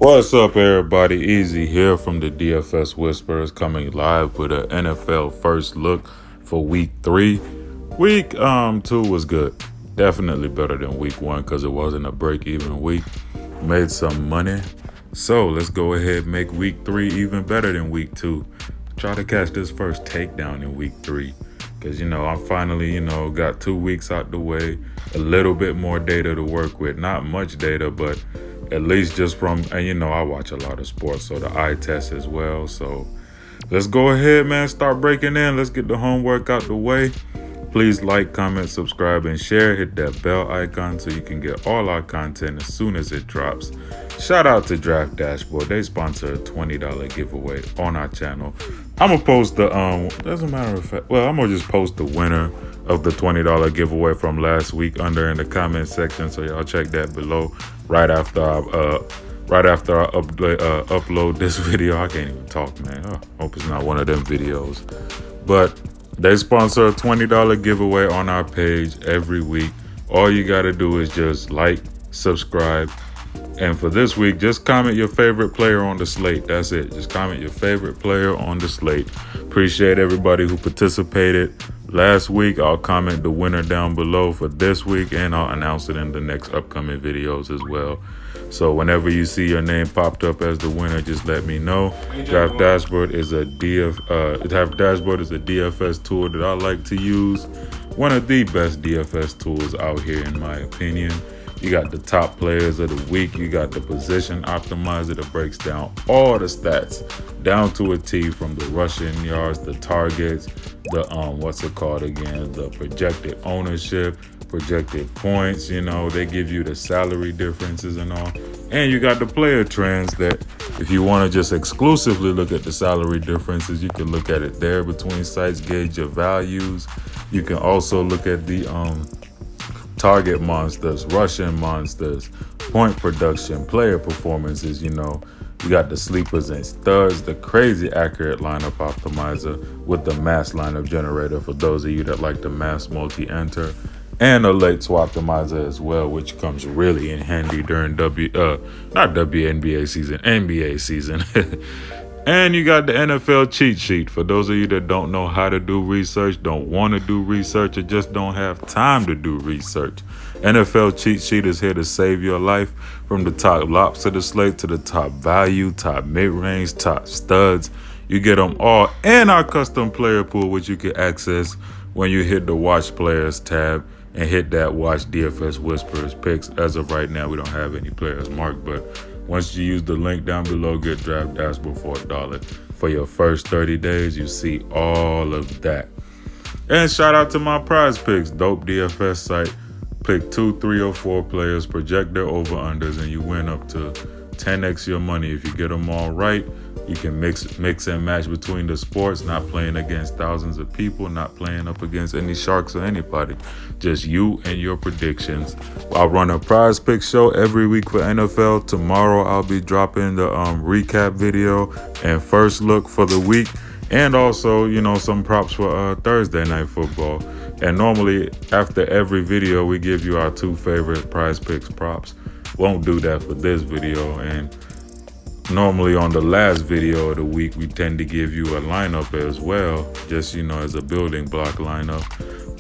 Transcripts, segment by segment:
What's up, everybody? Easy here from the DFS Whisperers, coming live with an NFL first look for Week 3. Week 2 was good, definitely better than Week 1 because it wasn't a break-even week. Made some money, so let's go ahead and make Week 3 even better than Week 2. Try to catch this first takedown in Week 3 because I finally got 2 weeks out the way, a little bit more data to work with. Not much data, but at least just from, and I watch a lot of sports, so the eye test as well. So let's go ahead, man, start breaking in. Let's get the homework out the way. Please like, comment, subscribe, and share. Hit that bell icon so you can get all our content as soon as it drops. Shout out to Draft Dashboard. They sponsor a $20 giveaway on our channel. I'm gonna post the doesn't matter if I'm gonna just post the winner of the $20 giveaway from last week under in the comment section, so y'all check that below right after I upload this video. I can't even talk, man. Hope it's not one of them videos. But they sponsor a $20 giveaway on our page every week. All you gotta do is just like, subscribe, and for this week, just comment your favorite player on the slate. That's it. Just comment your favorite player on the slate. Appreciate everybody who participated last week. I'll comment the winner down below for this week, and I'll announce it in the next upcoming videos as well. So whenever you see your name popped up as the winner, just let me know. Draft Dashboard is a DFS tool that I like to use. One of the best DFS tools out here, in my opinion. You got the top players of the week. You got the position optimizer that breaks down all the stats down to a T, from the rushing yards, the targets, the the projected ownership, projected points. They give you the salary differences and all. And you got the player trends that if you want to just exclusively look at the salary differences, you can look at it there between sites, gauge your values. You can also look at the target monsters, rushing monsters, point production, player performances. You got the sleepers and studs, the crazy accurate lineup optimizer with the mass lineup generator for those of you that like the mass multi-enter, and a late swap optimizer as well, which comes really in handy during not WNBA season, NBA season. And you got the NFL cheat sheet for those of you that don't know how to do research, don't want to do research, or just don't have time to do research. NFL cheat sheet is here to save your life, from the top lops of the slate to the top value, top mid-range, top studs. You get them all, and our custom player pool, which you can access when you hit the Watch Players tab and hit that Watch DFS Whisperers picks. As of right now, we don't have any players marked, but once you use the link down below, get Draft Dashboard for $1. For your first 30 days, you see all of that. And shout out to my Prizepicks, dope DFS site. Pick 2, 3, or 4 players, project their over-unders, and you win up to 10x your money. If you get them all right, you can mix and match between the sports, not playing against thousands of people, not playing up against any sharks or anybody. Just you and your predictions. I'll run a prize pick show every week for NFL. Tomorrow I'll be dropping the recap video and first look for the week. And also, some props for Thursday night football. And normally after every video, we give you our 2 favorite Prizepicks props. Won't do that for this video, and normally on the last video of the week, we tend to give you a lineup as well, just, as a building block lineup.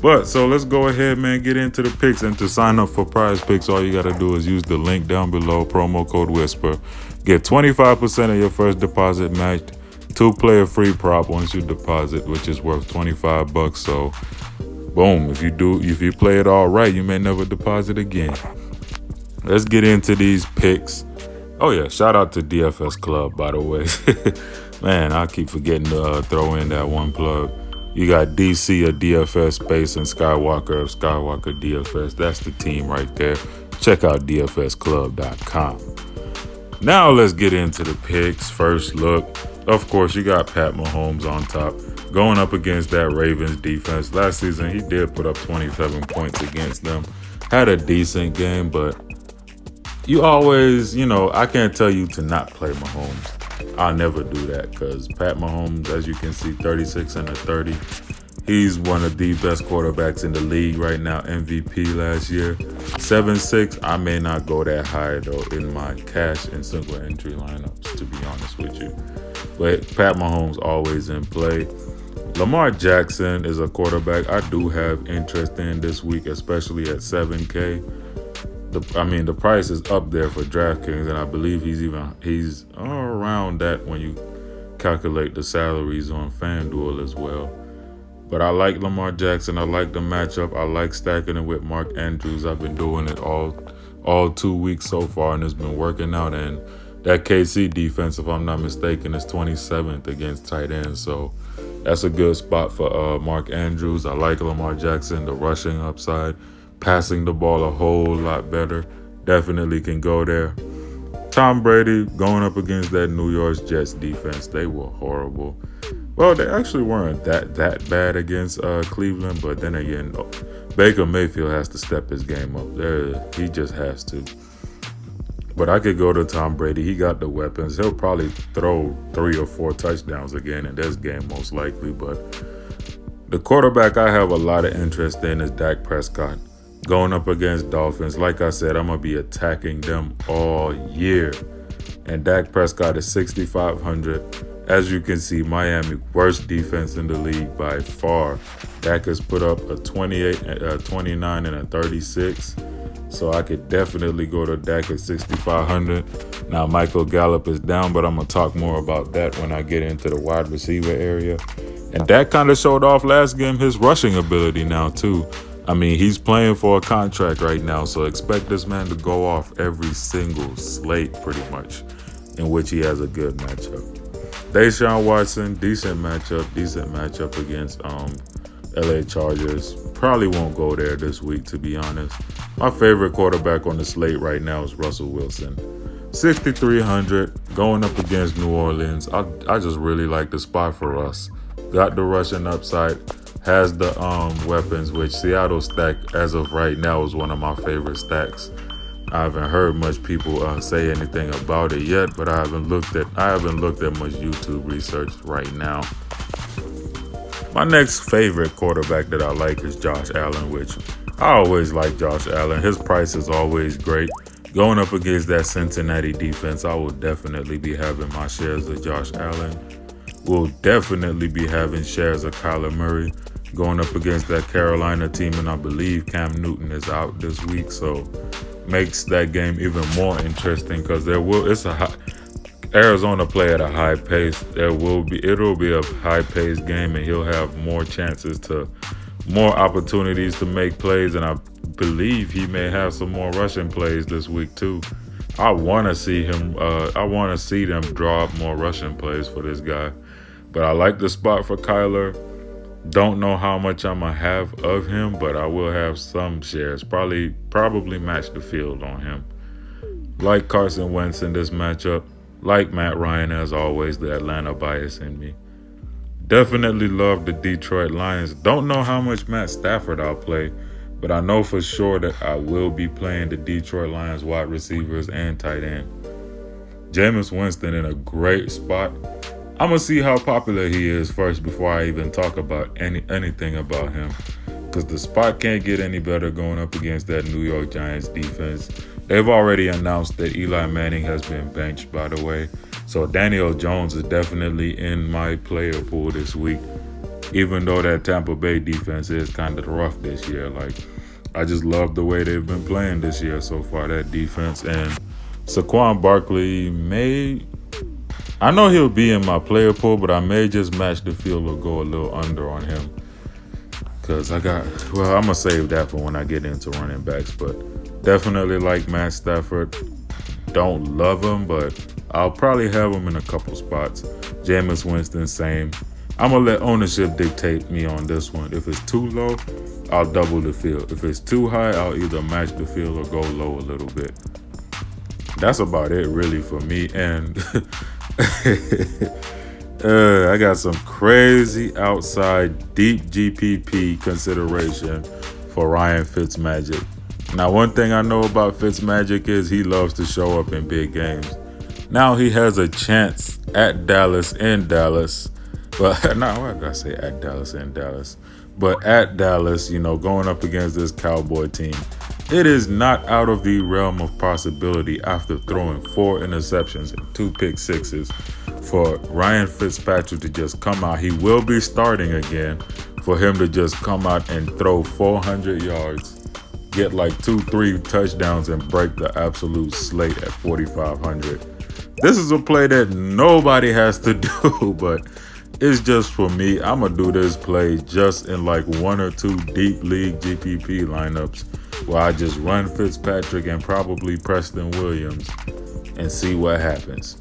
But so let's go ahead, man, get into the picks. And to sign up for Prizepicks, all you got to do is use the link down below, promo code Whisper. Get 25% of your first deposit matched, 2-player free prop once you deposit, which is worth $25. So boom, if you play it all right, you may never deposit again. Let's get into these picks. Oh yeah, shout out to DFS Club, by the way. Man, I keep forgetting to throw in that one plug. You got DC of DFS Space and Skywalker of Skywalker DFS. That's the team right there. Check out dfsclub.com. Now let's get into the picks. First look, of course, you got Pat Mahomes on top, going up against that Ravens defense. Last season, he did put up 27 points against them. Had a decent game, but you always, I can't tell you to not play Mahomes. I'll never do that because Pat Mahomes, as you can see, 36 and a 30. He's one of the best quarterbacks in the league right now, MVP last year. 7'6", I may not go that high though in my cash and single entry lineups, to be honest with you. But Pat Mahomes always in play. Lamar Jackson is a quarterback I do have interest in this week, especially at 7K. The price is up there for Draftkings, and I believe he's around that when you calculate the salaries on Fanduel as well. But I like Lamar Jackson. I like the matchup. I like stacking it with Mark Andrews. I've been doing it all 2 weeks so far, and it's been working out. And that KC defense, if I'm not mistaken, is 27th against tight ends. So that's a good spot for Mark Andrews. I like Lamar Jackson, the rushing upside, passing the ball a whole lot better. Definitely can go there. Tom Brady going up against that New York Jets defense. They were horrible. Well, they actually weren't that bad against Cleveland, but then again, Baker Mayfield has to step his game up. He just has to. But I could go to Tom Brady. He got the weapons. He'll probably throw 3 or 4 touchdowns again in this game, most likely. But the quarterback I have a lot of interest in is Dak Prescott. Going up against Dolphins, like I said, I'm going to be attacking them all year. And Dak Prescott is 6,500. As you can see, Miami, worst defense in the league by far. Dak has put up a 28, a 29, and a 36. So I could definitely go to Dak at 6,500. Now, Michael Gallup is down, but I'm going to talk more about that when I get into the wide receiver area. And Dak kind of showed off last game his rushing ability now, too. He's playing for a contract right now, so expect this man to go off every single slate pretty much, in which he has a good matchup. Deshaun Watson, decent matchup against LA Chargers. Probably won't go there this week, to be honest. My favorite quarterback on the slate right now is Russell Wilson. 6,300 going up against New Orleans. I just really like the spot for Russ. Got the rushing upside, has the weapons, which Seattle stack as of right now is one of my favorite stacks. I haven't heard much people say anything about it yet, but I haven't looked at much YouTube research right now. My next favorite quarterback that I like is Josh Allen, which I always like Josh Allen. His price is always great. Going up against that Cincinnati defense, I will definitely be having my shares of Josh Allen. We'll definitely be having shares of Kyler Murray. Going up against that Carolina team, and I believe Cam Newton is out this week, so makes that game even more interesting because Arizona play at a high pace. It'll be a high paced game, and he'll have more opportunities to make plays, and I believe he may have some more rushing plays this week too. I want to see them draw up more rushing plays for this guy, but I like the spot for Kyler. Don't know how much I'm going to have of him, but I will have some shares. Probably match the field on him. Like Carson Wentz in this matchup. Like Matt Ryan, as always, the Atlanta bias in me. Definitely love the Detroit Lions. Don't know how much Matt Stafford I'll play, but I know for sure that I will be playing the Detroit Lions wide receivers and tight end. Jameis Winston in a great spot. I'm going to see how popular he is first before I even talk about anything about him. Because the spot can't get any better going up against that New York Giants defense. They've already announced that Eli Manning has been benched, by the way. So Daniel Jones is definitely in my player pool this week. Even though that Tampa Bay defense is kind of rough this year. I just love the way they've been playing this year so far, that defense. And Saquon Barkley I know he'll be in my player pool, but I may just match the field or go a little under on him. Because I'm going to save that for when I get into running backs. But definitely like Matt Stafford. Don't love him, but I'll probably have him in a couple spots. Jameis Winston, same. I'm going to let ownership dictate me on this one. If it's too low, I'll double the field. If it's too high, I'll either match the field or go low a little bit. That's about it, really, for me. And I got some crazy outside deep GPP consideration for Ryan Fitzmagic. Now, one thing I know about Fitzmagic is he loves to show up in big games. Now he has a chance at Dallas in Dallas. But now I gotta say at Dallas in Dallas. But at Dallas, going up against this Cowboy team, it is not out of the realm of possibility after throwing 4 interceptions and 2 pick sixes for Ryan Fitzpatrick to just come out. He will be starting again. For him to just come out and throw 400 yards, get like 2-3 touchdowns, and break the absolute slate at 4,500. This is a play that nobody has to do, but it's just for me. I'm going to do this play just in like 1 or 2 deep league GPP lineups where I just run Fitzpatrick and probably Preston Williams and see what happens.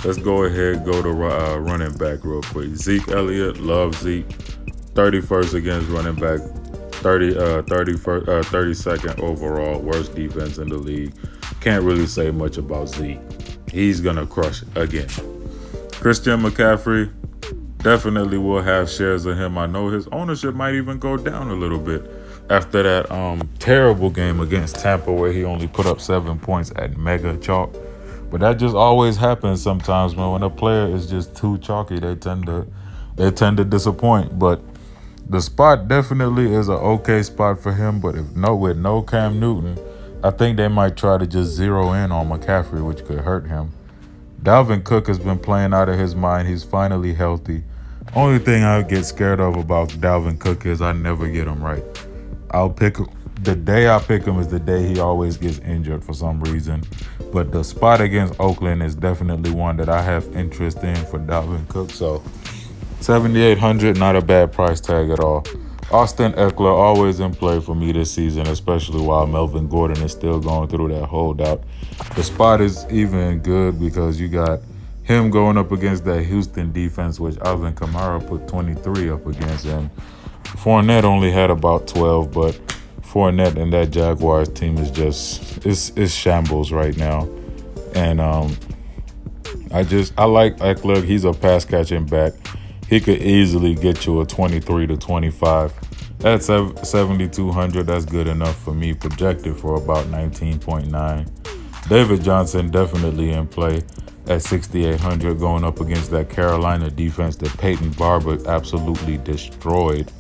Let's go ahead, go to running back real quick. Zeke Elliott, love Zeke. 31st against running back, 32nd overall, worst defense in the league. Can't really say much about Zeke. He's going to crush it again. Christian McCaffrey, definitely will have shares of him. I know his ownership might even go down a little bit after that terrible game against Tampa where he only put up 7 points at mega chalk. But that just always happens sometimes, man. When a player is just too chalky, they tend to disappoint. But the spot definitely is an okay spot for him, but with no Cam Newton, I think they might try to just zero in on McCaffrey, which could hurt him. Dalvin Cook has been playing out of his mind. He's finally healthy. Only thing I get scared of about Dalvin Cook is I never get him right. The day I pick him is the day he always gets injured for some reason. But the spot against Oakland is definitely one that I have interest in for Dalvin Cook, so 7,800, not a bad price tag at all. Austin Eckler always in play for me this season, especially while Melvin Gordon is still going through that holdout. The spot is even good because you got him going up against that Houston defense, which Alvin Kamara put 23 up against, and Fournette only had about 12, but Fournette and that Jaguars team is just it's shambles right now. And I like Eckler. He's a pass catching back. He could easily get you a 23 to 25. That's 7,200. That's good enough for me. Projected for about 19.9. David Johnson definitely in play at 6,800, going up against that Carolina defense that Peyton Barber absolutely destroyed.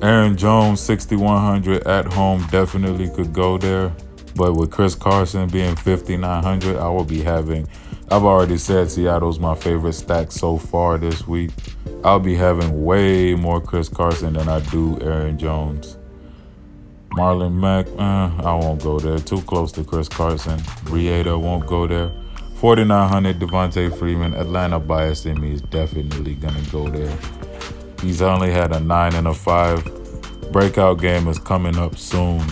Aaron Jones, 6,100 at home, definitely could go there. But with Chris Carson being 5,900, I've already said Seattle's my favorite stack so far this week. I'll be having way more Chris Carson than I do Aaron Jones. Marlon Mack, I won't go there. Too close to Chris Carson. Brieda won't go there. 4,900 Devontae Freeman. Atlanta bias in me is definitely going to go there. He's only had a 9 and a 5. Breakout game is coming up soon.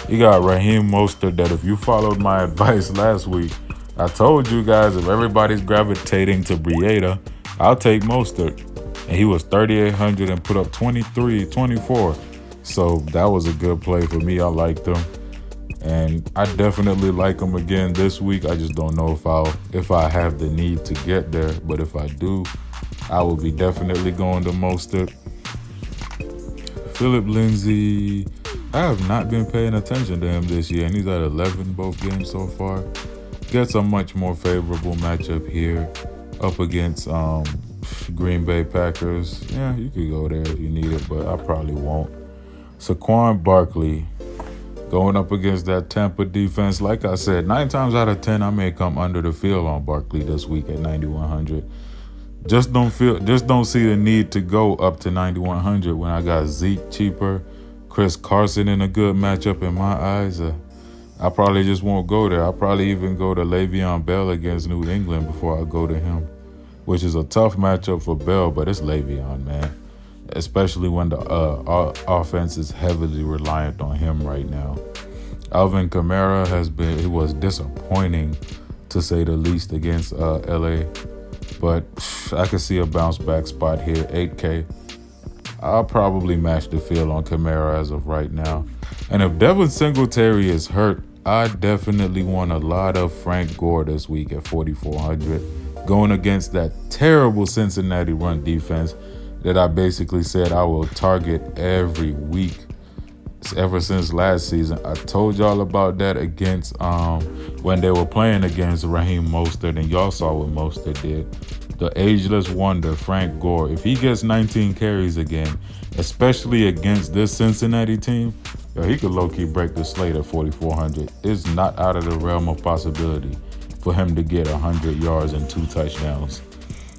You got Raheem Mostert that if you followed my advice last week, I told you guys if everybody's gravitating to Brieda, I'll take Mostert. And he was 3,800 and put up 24. So that was a good play for me. I liked him. And I definitely like him again this week. I just don't know if I have the need to get there. But if I do, I will be definitely going to Mostert. Philip Lindsay, I have not been paying attention to him this year, and he's at 11 both games so far. Gets a much more favorable matchup here up against Green Bay Packers. Yeah, you could go there if you need it, but I probably won't. Saquon Barkley going up against that Tampa defense. Like I said, 9 times out of 10, I may come under the field on Barkley this week at 9,100. Just don't see the need to go up to 9,100 when I got Zeke cheaper, Chris Carson in a good matchup in my eyes. I probably just won't go there. I'll probably even go to Le'Veon Bell against New England before I go to him, which is a tough matchup for Bell, but it's Le'Veon, man, especially when the offense is heavily reliant on him right now. Alvin Kamara he was disappointing to say the least against LA, but I could see a bounce back spot here, 8K. I'll probably match the field on Kamara as of right now. And if Devin Singletary is hurt, I definitely want a lot of Frank Gore this week at 4,400, going against that terrible Cincinnati run defense that I basically said I will target every week ever since last season. I told y'all about that against when they were playing against Raheem Mostert, and y'all saw what Mostert did. the ageless wonder, Frank Gore. If he gets 19 carries again, especially against this Cincinnati team, yo, he could low-key break the slate at 4,400. It's not out of the realm of possibility for him to get 100 yards and 2 touchdowns.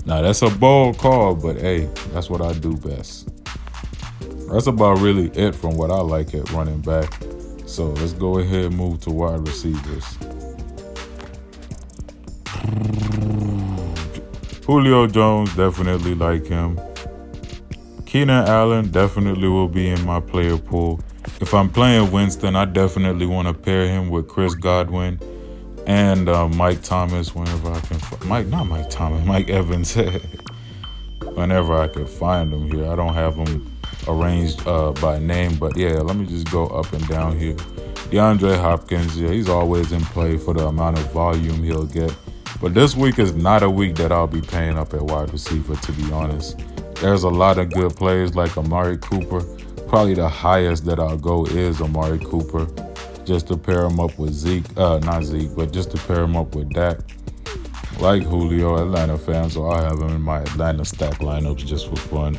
Now, that's a bold call, but hey, that's what I do best. That's about really it from what I like at running back. So let's go ahead and move to wide receivers. Julio Jones, definitely like him. Keenan Allen definitely will be in my player pool. If I'm playing Winston, I definitely want to pair him with Chris Godwin and Mike Thomas whenever I can. Mike Evans. Whenever I can find him here. I don't have him arranged by name, but yeah, let me just go up and down here. DeAndre Hopkins, yeah, he's always in play for the amount of volume he'll get. But this week is not a week that I'll be paying up at wide receiver, to be honest. There's a lot of good players like Amari Cooper. Probably the highest that I'll go is Amari Cooper, just to pair him up with not Zeke, but just to pair him up with Dak. Like Julio, Atlanta fan, so I have him in my Atlanta stack lineups just for fun.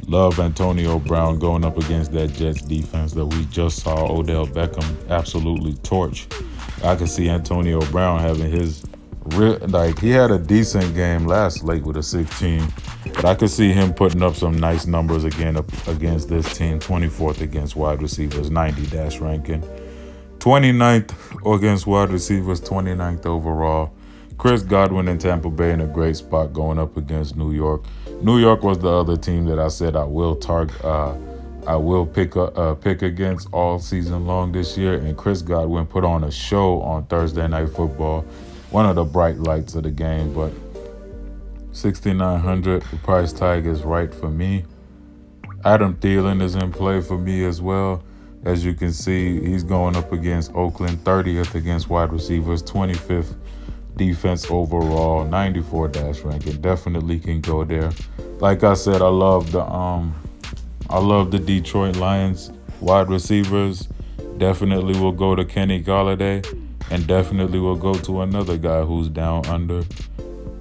Love Antonio Brown going up against that Jets defense that we just saw Odell Beckham absolutely torch. I can see Antonio Brown having his he had a decent game last late with a 16, but I could see him putting up some nice numbers again up against this team. 24th against wide receivers, 90 dash ranking. 29th against wide receivers, 29th overall. Chris Godwin in Tampa Bay in a great spot going up against New York. New York was the other team that I said I will pick against all season long this year. And Chris Godwin put on a show on Thursday Night Football. One of the bright lights of the game, but 6,900, the price tag is right for me. Adam Thielen is in play for me as well. As you can see, he's going up against Oakland, 30th against wide receivers, 25th defense overall, 94 dash ranking. Definitely can go there. Like I said, I love the Detroit Lions wide receivers. Definitely will go to Kenny Golladay. And definitely will go to another guy who's down under.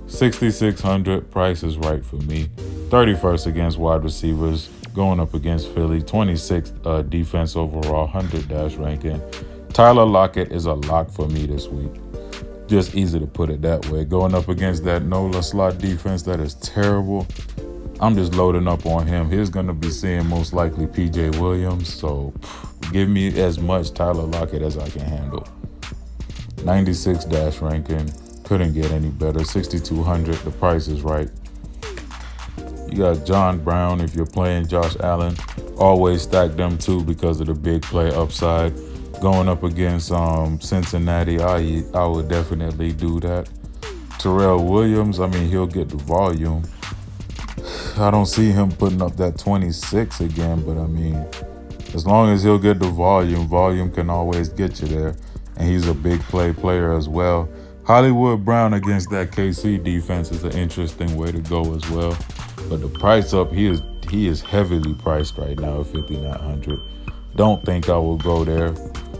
6,600, price is right for me. 31st against wide receivers, going up against Philly. 26th defense overall, 100 dash ranking. Tyler Lockett is a lock for me this week. Just easy to put it that way. Going up against that NOLA slot defense that is terrible. I'm just loading up on him. He's going to be seeing most likely PJ Williams. So give me as much Tyler Lockett as I can handle. 96 dash ranking, couldn't get any better. 6,200, the price is right. You got John Brown if you're playing Josh Allen. Always stack them too because of the big play upside. Going up against Cincinnati, I would definitely do that. Terrell Williams, I mean, he'll get the volume. I don't see him putting up that 26 again, but I mean, as long as he'll get the volume can always get you there. And he's a big player as well. Hollywood Brown against that KC defense is an interesting way to go as well. But the price up, he is heavily priced right now at 5,900. Don't think I will go there.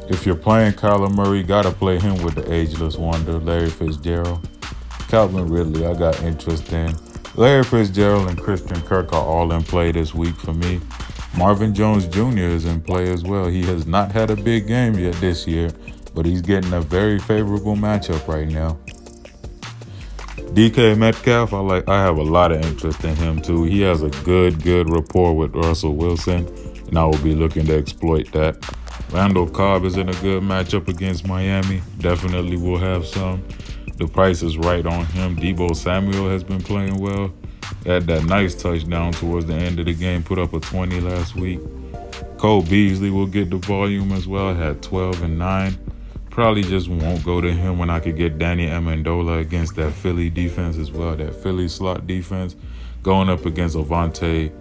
If you're playing Kyler Murray, gotta play him with the ageless wonder, Larry Fitzgerald. Calvin Ridley, I got interest in. Larry Fitzgerald and Christian Kirk are all in play this week for me. Marvin Jones Jr. is in play as well. He has not had a big game yet this year, but he's getting a very favorable matchup right now. DK Metcalf, I have a lot of interest in him too. He has a good rapport with Russell Wilson, and I will be looking to exploit that. Randall Cobb is in a good matchup against Miami. Definitely will have some. The price is right on him. Deebo Samuel has been playing well. Had that nice touchdown towards the end of the game, put up a 20 last week. Cole Beasley will get the volume as well. Had 12 and 9. Probably just won't go to him when I could get Danny Amendola against that Philly defense as well. That Philly slot defense going up against Avante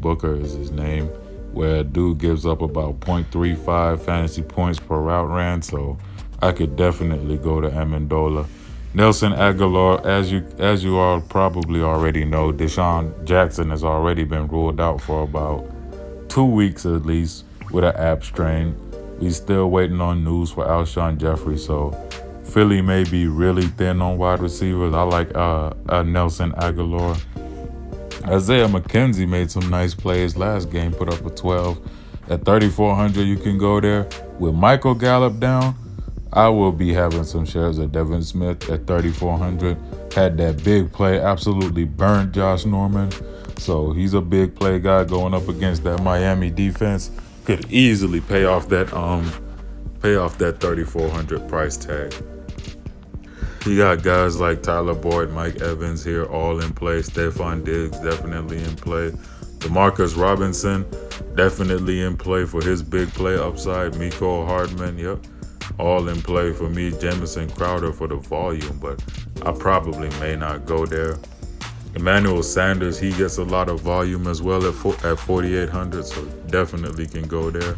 Booker is his name, where a dude gives up about 0.35 fantasy points per route ran. So I could definitely go to Amendola. Nelson Aguilar, as you all probably already know, Deshaun Jackson has already been ruled out for about 2 weeks at least with an ab strain. We're still waiting on news for Alshon Jeffrey, so Philly may be really thin on wide receivers. I like Nelson Aguilar. Isaiah McKenzie made some nice plays last game, put up a 12. At 3,400, you can go there. With Michael Gallup down, I will be having some shares of Devin Smith at 3,400. Had that big play, absolutely burnt Josh Norman. So he's a big play guy going up against that Miami defense. Could easily pay off that 3,400 price tag. You got guys like Tyler Boyd, Mike Evans here all in play. Stephon Diggs definitely in play. DeMarcus Robinson definitely in play for his big play upside. Mecole Hardman, yep, all in play for me. Jamison Crowder for the volume, but I probably may not go there. Emmanuel Sanders, he gets a lot of volume as well at 4,800, so definitely can go there.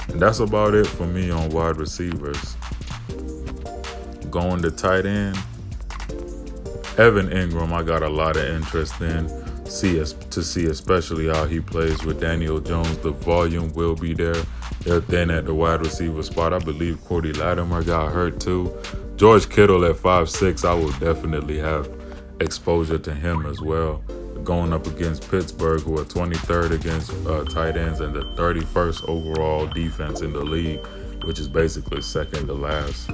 And that's about it for me on wide receivers. Going to tight end, Evan Ingram, I got a lot of interest in to see especially how he plays with Daniel Jones. The volume will be there. They're thin at the wide receiver spot. I believe Cordy Latimer got hurt too. George Kittle at 5'6", I will definitely have exposure to him as well. Going up against Pittsburgh, who are 23rd against tight ends and the 31st overall defense in the league, which is basically second to last.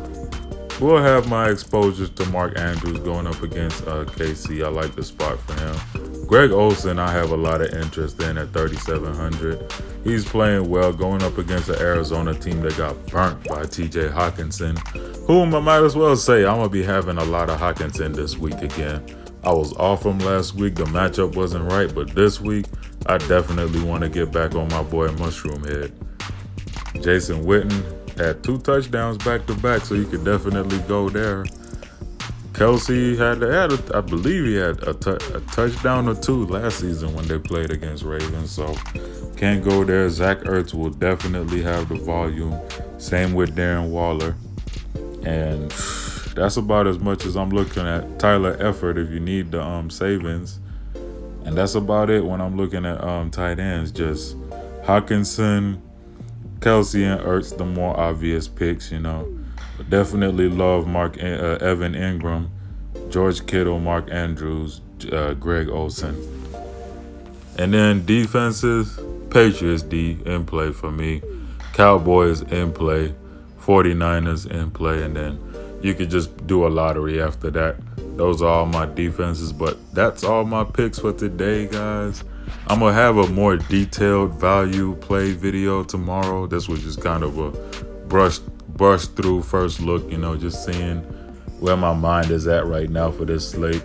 We'll have my exposures to Mark Andrews going up against KC. I like the spot for him. Greg Olsen, I have a lot of interest in at 3,700. He's playing well going up against an Arizona team that got burnt by TJ Hawkinson, whom I might as well say I'm going to be having a lot of Hawkinson this week again. I was off him last week. The matchup wasn't right, but this week I definitely want to get back on my boy Mushroom Head. Jason Witten had 2 touchdowns back-to-back, so you could definitely go there. Kelsey I believe he had a touchdown or 2 last season when they played against Ravens, so can't go there. Zach Ertz will definitely have the volume. Same with Darren Waller. And that's about as much as I'm looking at. Tyler Effort if you need the savings. And that's about it when I'm looking at tight ends. Just Hawkinson, Kelsey, and Ertz, the more obvious picks, But definitely love Evan Ingram, George Kittle, Mark Andrews, Greg Olsen. And then defenses, Patriots D in play for me. Cowboys in play. 49ers in play. And then you could just do a lottery after that. Those are all my defenses. But that's all my picks for today, guys. I'm going to have a more detailed value play video tomorrow. This was just kind of a brush through first look, just seeing where my mind is at right now for this slate.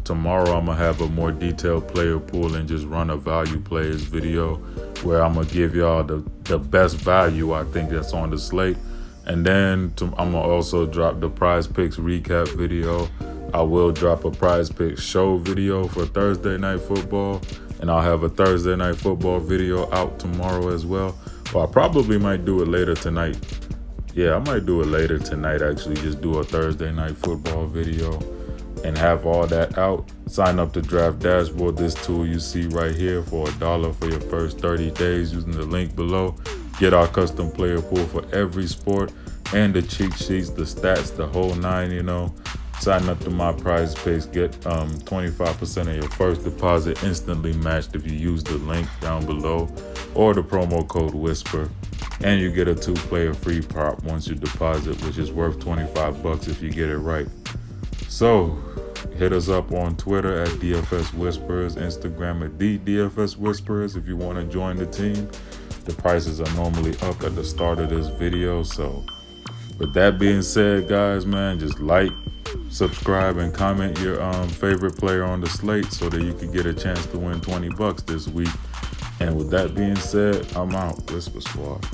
Tomorrow I'm going to have a more detailed player pool and just run a value players video where I'm going to give y'all the best value I think that's on the slate. And then I'm going to also drop the Prizepicks recap video. I will drop a Prizepicks show video for Thursday Night Football. And I'll have a Thursday Night Football video out tomorrow as well. Or I probably might do it later tonight. Yeah, I might do it later tonight, actually. Just do a Thursday Night Football video and have all that out. Sign up to Draft Dashboard, this tool you see right here, for $1 for your first 30 days using the link below. Get our custom player pool for every sport and the cheat sheets, the stats, the whole 9, Sign up to my Prizepicks, get 25% of your first deposit instantly matched if you use the link down below or the promo code Whisper. And you get a 2-player free prop once you deposit, which is worth $25 if you get it right. So hit us up on Twitter at DFS Whisperers, Instagram at the DFS Whisperers if you want to join the team. The prices are normally up at the start of this video. So with that being said, guys, man, just like, subscribe, and comment your favorite player on the slate so that you can get a chance to win $20 this week. And with that being said, I'm out. Whisper Squad.